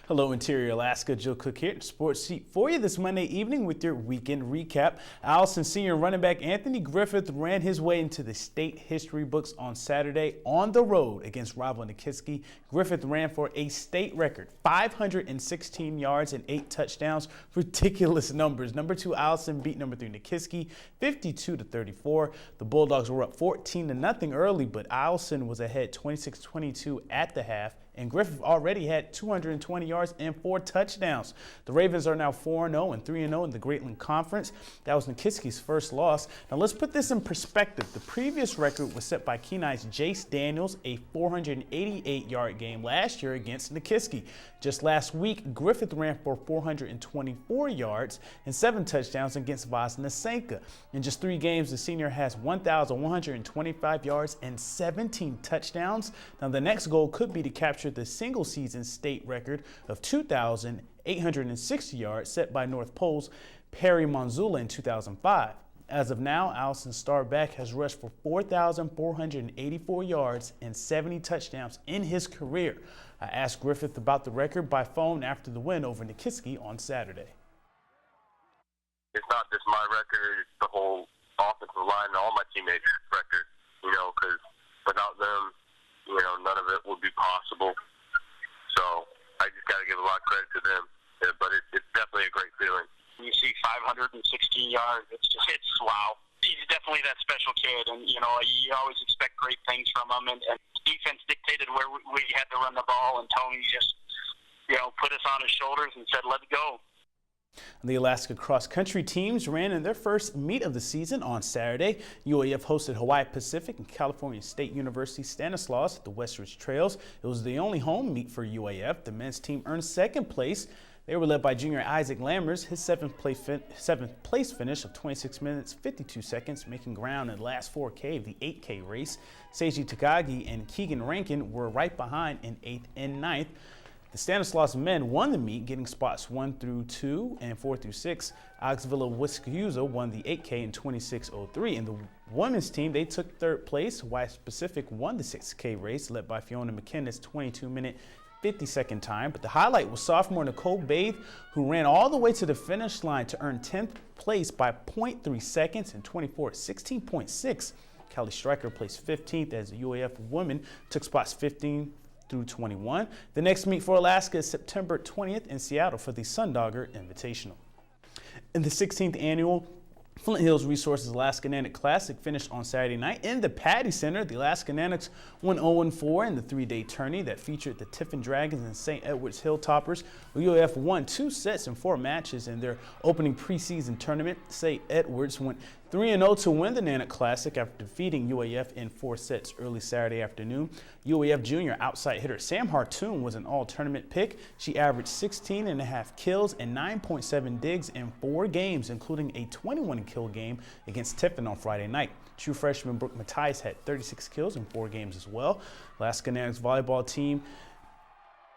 Hello, Interior Alaska. Joe Cook here, Sports Sheet for you this Monday evening with your weekend recap. Allison senior running back Anthony Griffith ran his way into the state history books on Saturday on the road against rival Nikiski. Griffith ran for a state record, 516 yards and 8 touchdowns. Ridiculous numbers. Number 2 Allison beat number 3 Nikiski 52-34. The Bulldogs were up 14-0 early, but Allison was ahead 26-22 at the half, and Griffith already had 220 yards and 4 touchdowns. The Ravens are now 4-0 and 3-0 in the Greatland Conference. That was Nikiski's first loss. Now let's put this in perspective. The previous record was set by Kenai's Jace Daniels, a 488-yard game last year against Nikiski. Just last week, Griffith ran for 424 yards and 7 touchdowns against Vosnesenka. In just 3 games, the senior has 1,125 yards and 17 touchdowns. Now the next goal could be to capture the single-season state record of 2,860 yards set by North Pole's Perry Monzula in 2005. As of now, Allison Starback has rushed for 4,484 yards and 70 touchdowns in his career. I asked Griffith about the record by phone after the win over Nikiski on Saturday. It's not just my record, it's the whole offensive line and all my teammates' record, because without them, none of it would be possible. So I just got to give a lot of credit to them. Yeah, but it's definitely a great feeling. When you see 516 yards, it's wow. He's definitely that special kid, and you always expect great things from him. And defense dictated where we had to run the ball, and Tony just put us on his shoulders and said, "Let's go." The Alaska cross-country teams ran in their first meet of the season on Saturday. UAF hosted Hawaii Pacific and California State University Stanislaus at the Westridge Trails. It was the only home meet for UAF. The men's team earned second place. They were led by junior Isaac Lammers. His seventh place finish of 26 minutes, 52 seconds, making ground in the last 4K of the 8K race. Seiji Takagi and Keegan Rankin were right behind in 8th and 9th. The Stanislaus men won the meet, getting spots 1 through 2 and 4 through 6. Alex Villa-Wiscusa won the 8K in 26:03. In the women's team, they took 3rd place. Hawaii Pacific won the 6K race, led by Fiona McKinnis' 22-minute 50-second time. But the highlight was sophomore Nicole Bathe, who ran all the way to the finish line to earn 10th place by 0.3 seconds in 24:16.6. Kelly Stryker placed 15th as the UAF women took spots 15 through 21. The next meet for Alaska is September 20th in Seattle for the Sundogger Invitational. In the 16th annual Flint Hills Resources Alaska Nanic Classic finished on Saturday night in the Patty Center. The Alaska Nanics went 0-4 in the 3-day tourney that featured the Tiffin Dragons and St. Edwards Hilltoppers. UAF won 2 sets and 4 matches in their opening preseason tournament. St. Edwards went 3-0 to win the Nanic Classic after defeating UAF in 4 sets early Saturday afternoon. UAF junior outside hitter Sam Hartoon was an all-tournament pick. She averaged 16.5 kills and 9.7 digs in 4 games, including a 21-kill game against Tiffin on Friday night. True freshman Brooke Mattias had 36 kills in 4 games as well. Alaska Nanics volleyball team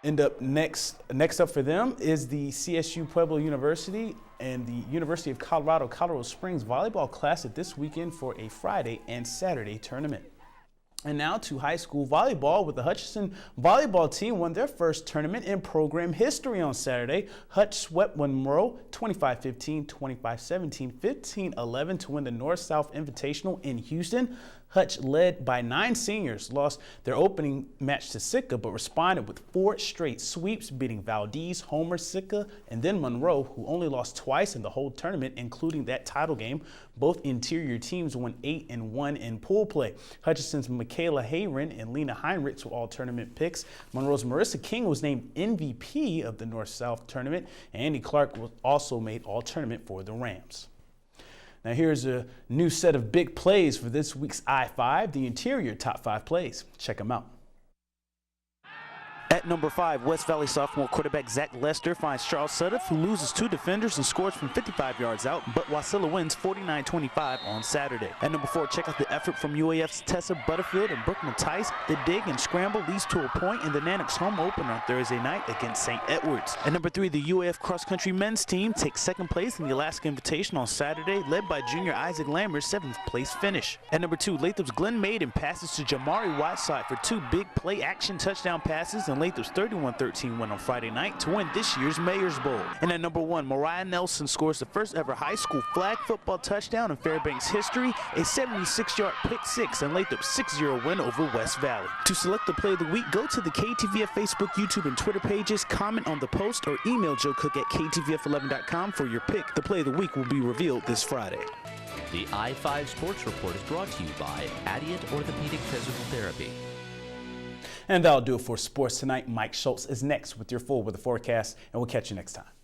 end up next up for them is the CSU Pueblo University and the University of Colorado Springs Volleyball Classic this weekend for a Friday and Saturday tournament. And now to high school volleyball, with the Hutchinson volleyball team won their first tournament in program history on Saturday. Hutch swept Monroe 25-15, 25-17, 15-11 to win the North-South Invitational in Houston. Hutch, led by 9 seniors, lost their opening match to Sitka, but responded with 4 straight sweeps, beating Valdez, Homer, Sitka, and then Monroe, who only lost twice in the whole tournament, including that title game. Both interior teams won 8-1 in pool play. Hutchinson's Michaela Hayren and Lena Heinrichs were all tournament picks. Monroe's Marissa King was named MVP of the North-South tournament, and Andy Clark was also made all tournament for the Rams. Now here's a new set of big plays for this week's I-5, the interior top 5 plays. Check them out. At number 5, West Valley sophomore quarterback Zach Lester finds Charles Sudduth, who loses 2 defenders and scores from 55 yards out, but Wasilla wins 49-25 on Saturday. At number 4, check out the effort from UAF's Tessa Butterfield and Brooke Mattias. The dig and scramble leads to a point in the Nanics home opener on Thursday night against St. Edwards. At number 3, the UAF cross-country men's team takes 2nd place in the Alaska Invitational on Saturday, led by junior Isaac Lammers' 7th place finish. At number 2, Latham's Glenn Maiden passes to Jamari Whiteside for 2 big play action touchdown passes, and and Lathrop's 31-13 win on Friday night to win this year's Mayor's Bowl. And at number 1, Mariah Nelson scores the first ever high school flag football touchdown in Fairbanks history, a 76-yard pick six, and Lathrop's 6-0 win over West Valley. To select the play of the week, go to the KTVF Facebook, YouTube, and Twitter pages, comment on the post, or email Joe Cook at KTVF11.com for your pick. The play of the week will be revealed this Friday. The I-5 Sports Report is brought to you by Adient Orthopedic Physical Therapy. And that'll do it for sports tonight. Mike Schultz is next with your full weather forecast, and we'll catch you next time.